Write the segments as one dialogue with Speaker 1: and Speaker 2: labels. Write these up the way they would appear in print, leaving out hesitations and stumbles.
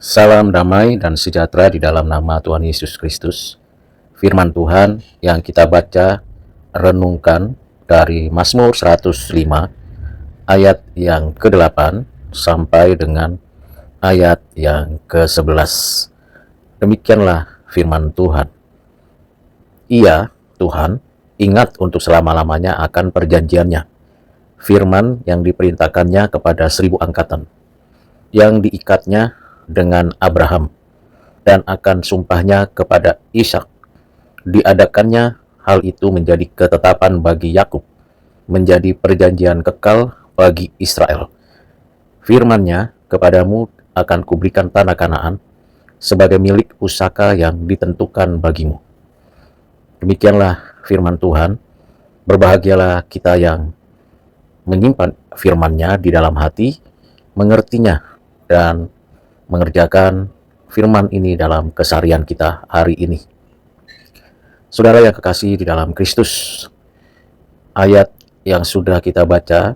Speaker 1: Salam damai dan sejahtera di dalam nama Tuhan Yesus Kristus. Firman Tuhan yang kita baca, renungkan dari Mazmur 105 ayat yang ke-8 sampai dengan ayat yang ke-11. Demikianlah firman Tuhan. Ia, Tuhan, ingat untuk selama-lamanya akan perjanjiannya, firman yang diperintahkannya kepada 1000 angkatan, yang diikatnya dengan Abraham, dan akan sumpahnya kepada Ishak. Diadakannya hal itu menjadi ketetapan bagi Yakub, menjadi perjanjian kekal bagi Israel. Firman-Nya, kepadamu akan kuberikan tanah Kanaan sebagai milik pusaka yang ditentukan bagimu. Demikianlah firman Tuhan. Berbahagialah kita yang menyimpan firman-Nya di dalam hati, mengertinya, dan mengerjakan firman ini dalam keseharian kita hari ini. Saudara yang kekasih di dalam Kristus, ayat yang sudah kita baca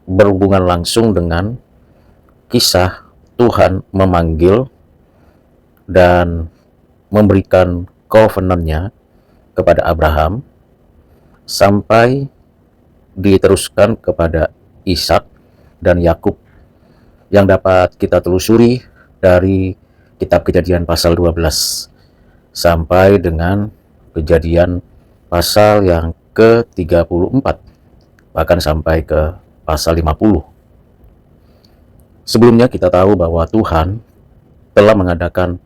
Speaker 1: berhubungan langsung dengan kisah Tuhan memanggil dan memberikan covenant-Nya kepada Abraham sampai diteruskan kepada Ishak dan Yakub, yang dapat kita telusuri dari kitab Kejadian pasal 12 sampai dengan Kejadian pasal yang ke-34, bahkan sampai ke pasal 50. Sebelumnya kita tahu bahwa Tuhan telah mengadakan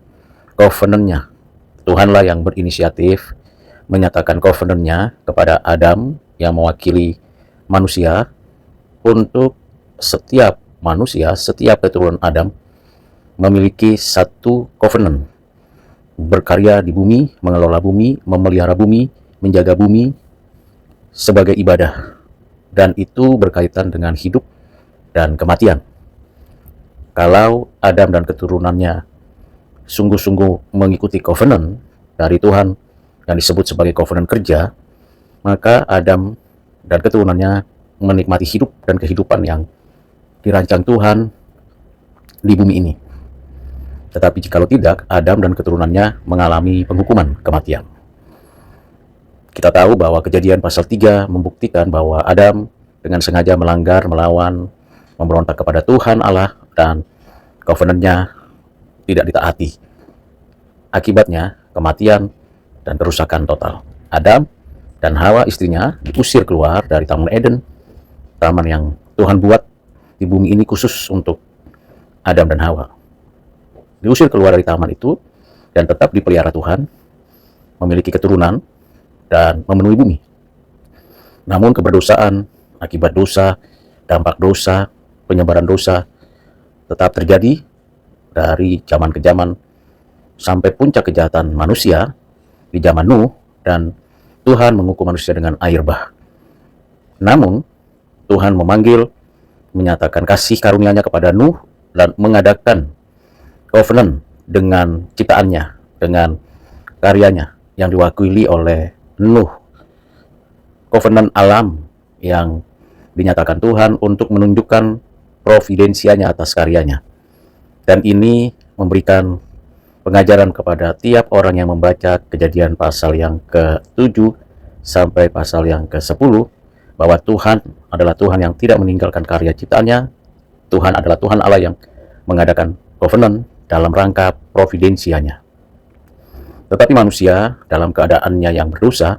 Speaker 1: covenant-Nya. Tuhanlah yang berinisiatif menyatakan covenant-Nya kepada Adam yang mewakili manusia, untuk setiap manusia, setiap keturunan Adam memiliki satu covenant, berkarya di bumi, mengelola bumi, memelihara bumi, menjaga bumi sebagai ibadah, dan itu berkaitan dengan hidup dan kematian. Kalau Adam dan keturunannya sungguh-sungguh mengikuti covenant dari Tuhan yang disebut sebagai covenant kerja, maka Adam dan keturunannya menikmati hidup dan kehidupan yang dirancang Tuhan di bumi ini. Tetapi jikalau tidak, Adam dan keturunannya mengalami penghukuman kematian. Kita tahu bahwa Kejadian pasal 3 membuktikan bahwa Adam dengan sengaja melanggar, melawan, memberontak kepada Tuhan Allah, dan covenant-Nya tidak ditaati. Akibatnya kematian dan kerusakan total. Adam dan Hawa istrinya diusir keluar dari Taman Eden, taman yang Tuhan buat di bumi ini khusus untuk Adam dan Hawa. Diusir keluar dari taman itu dan tetap dipelihara Tuhan, memiliki keturunan dan memenuhi bumi. Namun keberdosaan, akibat dosa, dampak dosa, penyebaran dosa tetap terjadi dari zaman ke zaman sampai puncak kejahatan manusia di zaman Nuh, dan Tuhan menghukum manusia dengan air bah. Namun Tuhan memanggil, menyatakan kasih karunia-Nya kepada Nuh dan mengadakan covenant dengan ciptaannya, dengan karyanya yang diwakili oleh Nuh. Covenant alam yang dinyatakan Tuhan untuk menunjukkan providensianya atas karyanya. Dan ini memberikan pengajaran kepada tiap orang yang membaca Kejadian pasal yang ke-7 sampai pasal yang ke-10, bahwa Tuhan adalah Tuhan yang tidak meninggalkan karya ciptaannya. Tuhan adalah Tuhan Allah yang mengadakan covenant dalam rangka providensianya. Tetapi manusia dalam keadaannya yang berdosa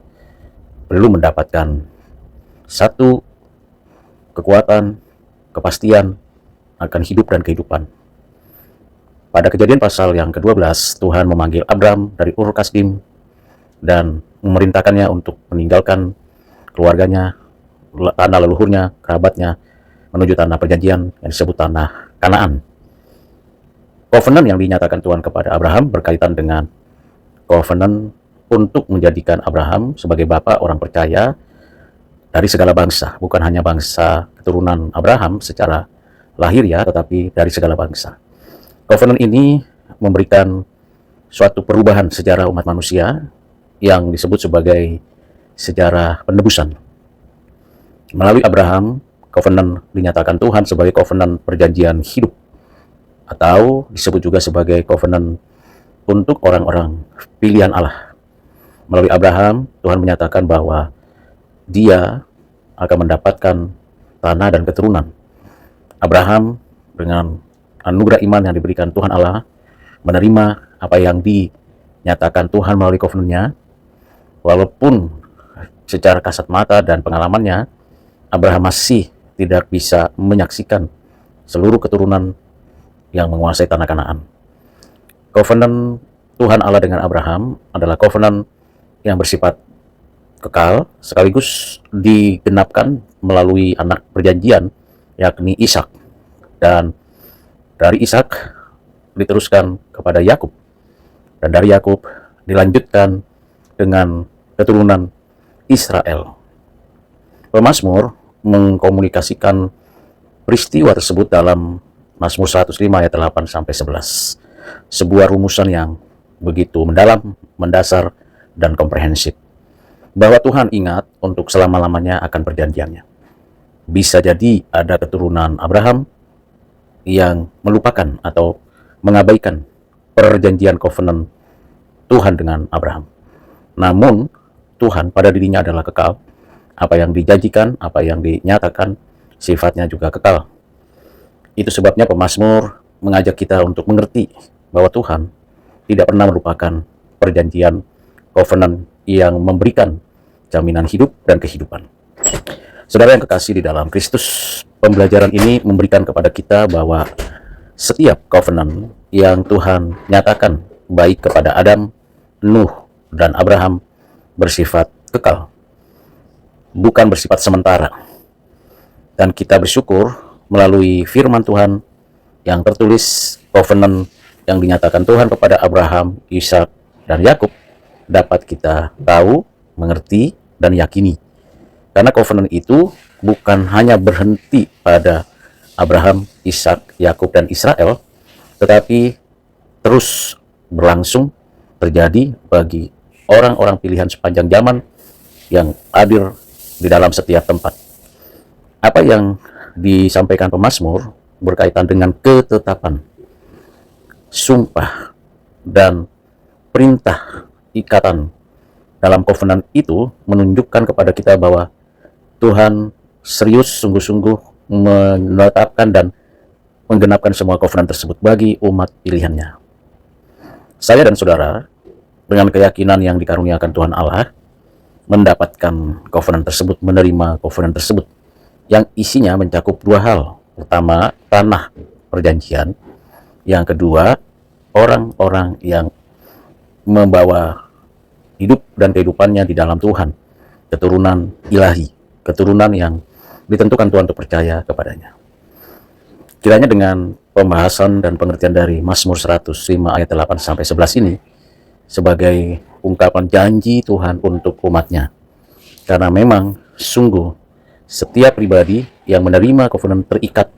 Speaker 1: belum mendapatkan satu kekuatan, kepastian akan hidup dan kehidupan. Pada Kejadian pasal yang ke-12, Tuhan memanggil Abram dari Ur Kasdim dan memerintahkannya untuk meninggalkan keluarganya, tanah leluhurnya, kerabatnya, menuju tanah perjanjian yang disebut tanah Kanaan. Covenant yang dinyatakan Tuhan kepada Abraham berkaitan dengan covenant untuk menjadikan Abraham sebagai bapa orang percaya dari segala bangsa, bukan hanya bangsa keturunan Abraham secara lahir ya, tetapi dari segala bangsa. Covenant ini memberikan suatu perubahan sejarah umat manusia yang disebut sebagai sejarah penebusan. Melalui Abraham, covenant dinyatakan Tuhan sebagai covenant perjanjian hidup. atau disebut juga sebagai covenant untuk orang-orang pilihan Allah. Melalui Abraham, Tuhan menyatakan bahwa dia akan mendapatkan tanah dan keturunan. Abraham dengan anugerah iman yang diberikan Tuhan Allah menerima apa yang dinyatakan Tuhan melalui covenant-nya, walaupun secara kasat mata dan pengalamannya Abraham masih tidak bisa menyaksikan seluruh keturunan yang menguasai tanah Kanaan. Covenant Tuhan Allah dengan Abraham adalah covenant yang bersifat kekal, sekaligus digenapkan melalui anak perjanjian, yakni Ishak. Dan dari Ishak diteruskan kepada Yakub, dan dari Yakub dilanjutkan dengan keturunan Israel. Pemazmur mengkomunikasikan peristiwa tersebut dalam Mazmur 105 ayat 8-11. Sebuah rumusan yang begitu mendalam, mendasar, dan komprehensif, bahwa Tuhan ingat untuk selama-lamanya akan perjanjiannya. Bisa jadi ada keturunan Abraham yang melupakan atau mengabaikan perjanjian covenant Tuhan dengan Abraham. Namun Tuhan pada dirinya adalah kekal. Apa yang dijanjikan, apa yang dinyatakan, sifatnya juga kekal. Itu sebabnya pemazmur mengajak kita untuk mengerti bahwa Tuhan tidak pernah melupakan perjanjian covenant yang memberikan jaminan hidup dan kehidupan. Saudara yang kekasih di dalam Kristus, pembelajaran ini memberikan kepada kita bahwa setiap covenant yang Tuhan nyatakan baik kepada Adam, Nuh, dan Abraham bersifat kekal, bukan bersifat sementara. Dan kita bersyukur melalui firman Tuhan yang tertulis, covenant yang dinyatakan Tuhan kepada Abraham, Ishak, dan Yakub dapat kita tahu, mengerti, dan yakini. Karena covenant itu bukan hanya berhenti pada Abraham, Ishak, Yakub, dan Israel, tetapi terus berlangsung terjadi bagi orang-orang pilihan sepanjang zaman yang hadir di dalam setiap tempat. Apa yang disampaikan pemazmur berkaitan dengan ketetapan, sumpah, dan perintah ikatan dalam covenant itu menunjukkan kepada kita bahwa Tuhan serius sungguh-sungguh menetapkan dan menggenapkan semua covenant tersebut bagi umat pilihannya. Saya dan saudara dengan keyakinan yang dikaruniakan Tuhan Allah mendapatkan covenant tersebut, menerima covenant tersebut yang isinya mencakup dua hal. Pertama, tanah perjanjian. Yang kedua, orang-orang yang membawa hidup dan kehidupannya di dalam Tuhan, keturunan ilahi, keturunan yang ditentukan Tuhan untuk percaya kepadanya. Kiranya dengan pembahasan dan pengertian dari Mazmur 105 ayat 8-11 ini sebagai ungkapan janji Tuhan untuk umatnya, karena memang sungguh setiap pribadi yang menerima covenant terikat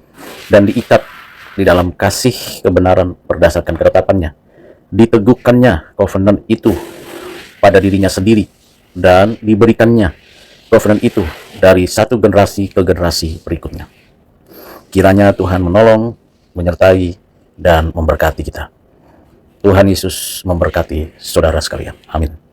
Speaker 1: dan diikat di dalam kasih kebenaran berdasarkan ketetapannya, diteguhkannya covenant itu pada dirinya sendiri, dan diberikannya covenant itu dari satu generasi ke generasi berikutnya. Kiranya Tuhan menolong, menyertai, dan memberkati kita. Tuhan Yesus memberkati saudara sekalian. Amin.